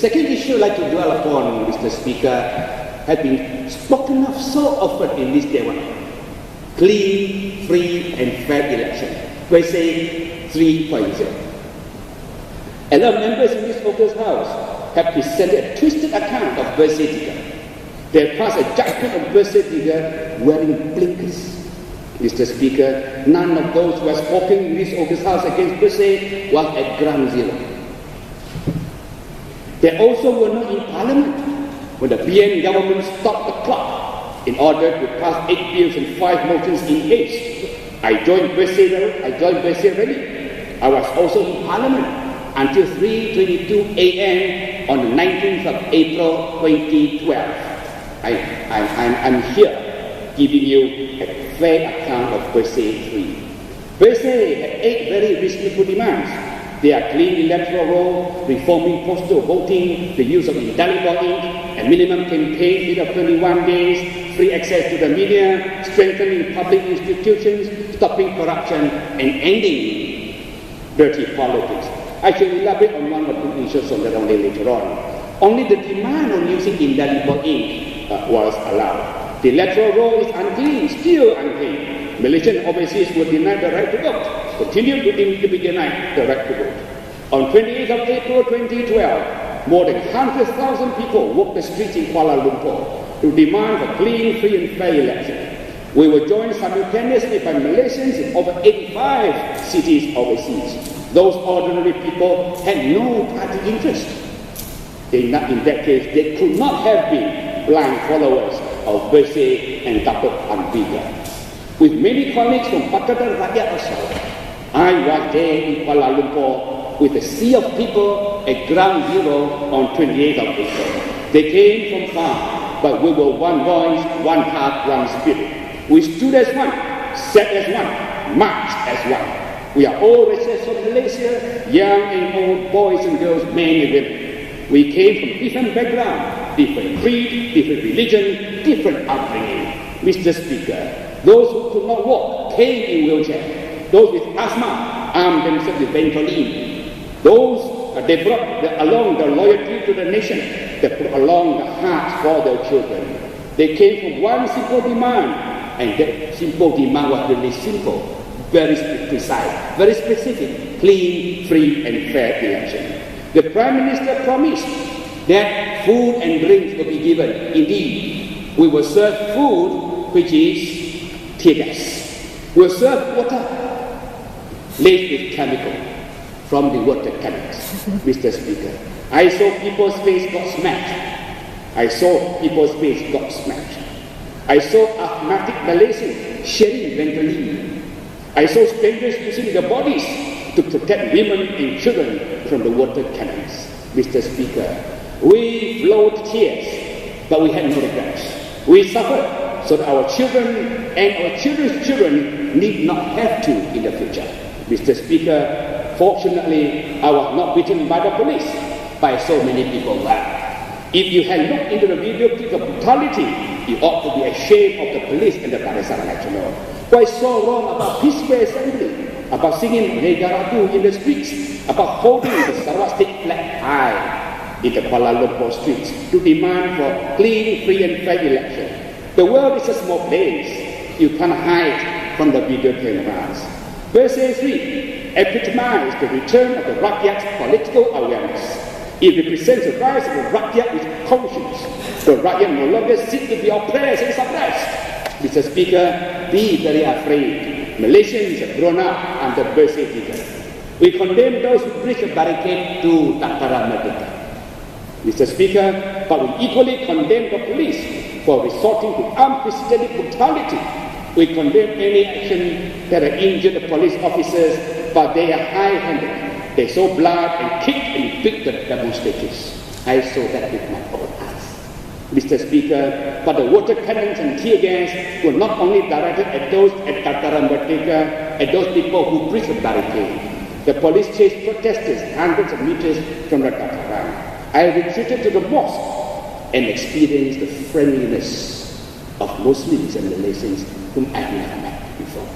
second issue I'd like to dwell upon, Mr. Speaker, has been spoken of so often in this debate. Clean, free, and fair election. We say 3.0. A lot of members in this August House have presented a twisted account of birth certificate. They passed a judgment of birth certificate wearing blinkers. Mr. Speaker, none of those who have spoken in this August House against birth certificate was at ground zero. They also were not in Parliament when the BN government stopped the clock in order to pass 8 bills and 5 motions in haste. I joined Bessie Ready. I was also in Parliament until 3:22 a.m. on the 19th of April 2012. I'm here giving you a fair account of Bessie 3. Bessie had 8 very reasonable demands. They are clean electoral roll, reforming postal voting, the use of indelible ink, a minimum campaign period of 21 days, free access to the media, strengthening public institutions, stopping corruption, and ending dirty politics. I shall elaborate on one or two issues on that only later on. Only the demand on using indelible ink was allowed. The electoral roll is unclean, still unclean. Malaysian overseas were denied the right to vote, continue to be denied the right to vote. On 28th of April 2012, more than 100,000 people walked the streets in Kuala Lumpur to demand a clean, free and fair election. We were joined simultaneously by Malaysians in over 85 cities overseas. Those ordinary people had no party interest. In that case, they could not have been blind followers of Bersih and Datuk Ambiga. With many colleagues from Pakatan Rakyat also, I was there in Kuala Lumpur with a sea of people at ground zero on 28th of April. They came from far, but we were one voice, one heart, one spirit. We stood as one, sat as one, marched as one. We are all races from Malaysia, young and old, boys and girls, men and women. We came from different backgrounds, different creed, different religion, different upbringing. Mr. Speaker, those who could not walk came in wheelchair. Those with asthma armed themselves with Ventolin. They brought along the loyalty to the nation. They brought along the heart for their children. They came from one simple demand, and that simple demand was really simple, very precise, very specific, clean, free and fair election. The Prime Minister promised that food and drinks will be given. Indeed, we will serve food, which is tear gas. We'll serve water laced with chemical from the water cannons. Mr. Speaker, I saw people's face got smashed. I saw asthmatic Malaysians sharing Ventolin. I saw strangers using their bodies to protect women and children from the water cannons. Mr. Speaker, we flowed tears, but we had no regrets. We suffered so that our children and our children's children need not have to in the future. Mr. Speaker, fortunately, I was not beaten by the police, by so many people were. If you had looked into the video clip of brutality, you ought to be ashamed of the police and the Barisan Nasional. What's so wrong about peaceful assembly, about singing Negaratu in the streets, about holding the Sarawak State flag high in the Kuala Lumpur streets to demand for clean, free and fair election? The world is a small place. You can't hide from the video cameras. Verse 3 epitomizes the return of the Rakyat's political awareness. It represents the rise of the Rakyat with conscience. The Rakyat no longer seek to be oppressed and suppressed. Mr. Speaker, be very afraid. Malaysians have grown up under Bersih figure. We condemn those who breach a barricade to Tataran Merdeka. Mr. Speaker, but we equally condemn the police for resorting to unprecedented brutality. We condemn any action that have injured the police officers, but they are high-handed. They saw blood and kicked and beat the demonstrators. I saw that with my own eyes. Mr. Speaker, but the water cannons and tear gas were not only directed at those at Tataran Merdeka, at those people who breached the barricade. The police chased protesters hundreds of meters from the Tataran. I retreated to the mosque and experienced the friendliness of Muslims and Malaysians whom I have never met before.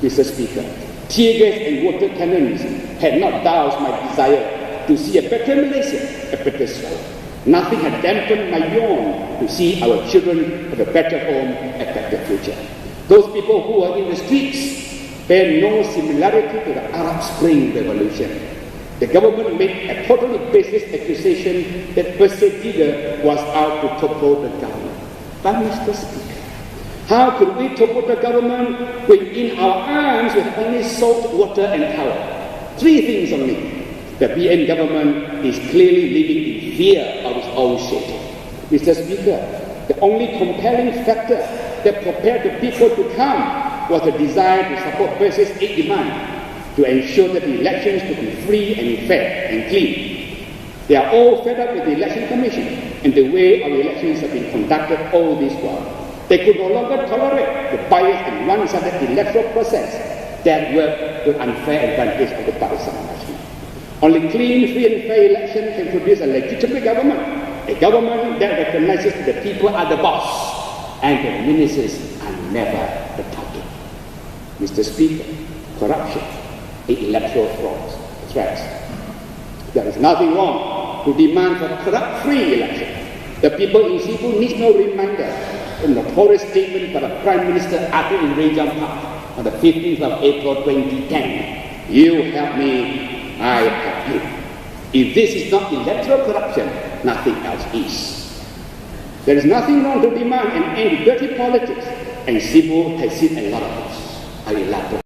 Mr. Speaker, tear gas and water cannons had not doused my desire to see a better Malaysia, a better soul. Nothing had dampened my yawn to see our children have a better home, a better future. Those people who are in the streets bear no similarity to the Arab Spring Revolution. The government made a totally baseless accusation that Persediga was out to topple the government. But Mr. Speaker, how could we topple the government when in our arms we have only salt, water and power? Three things only. The BN government is clearly living in fear of its own shape. Mr. Speaker, the only compelling factor that propelled the people to come was the desire to support Perse's aid demand to ensure that the elections could be free and fair and clean. They are all fed up with the election commission and the way our elections have been conducted all this while. They could no longer tolerate the biased and one-sided electoral process that worked to unfair advantage of the partisan management. Only clean, free and fair election can produce a legitimate government, a government that recognizes that the people are the boss and the ministers are never the target. Mr. Speaker, corruption, electoral threats. There is nothing wrong to demand for corrupt-free election. The people in Cebu need no reminder from the notorious statement by the Prime Minister uttered in Rejang Park on the 15th of April 2010. You help me, I help you. If this is not electoral corruption, nothing else is. There is nothing wrong to demand an end to dirty politics, and Cebu has seen a lot of this. I elaborate.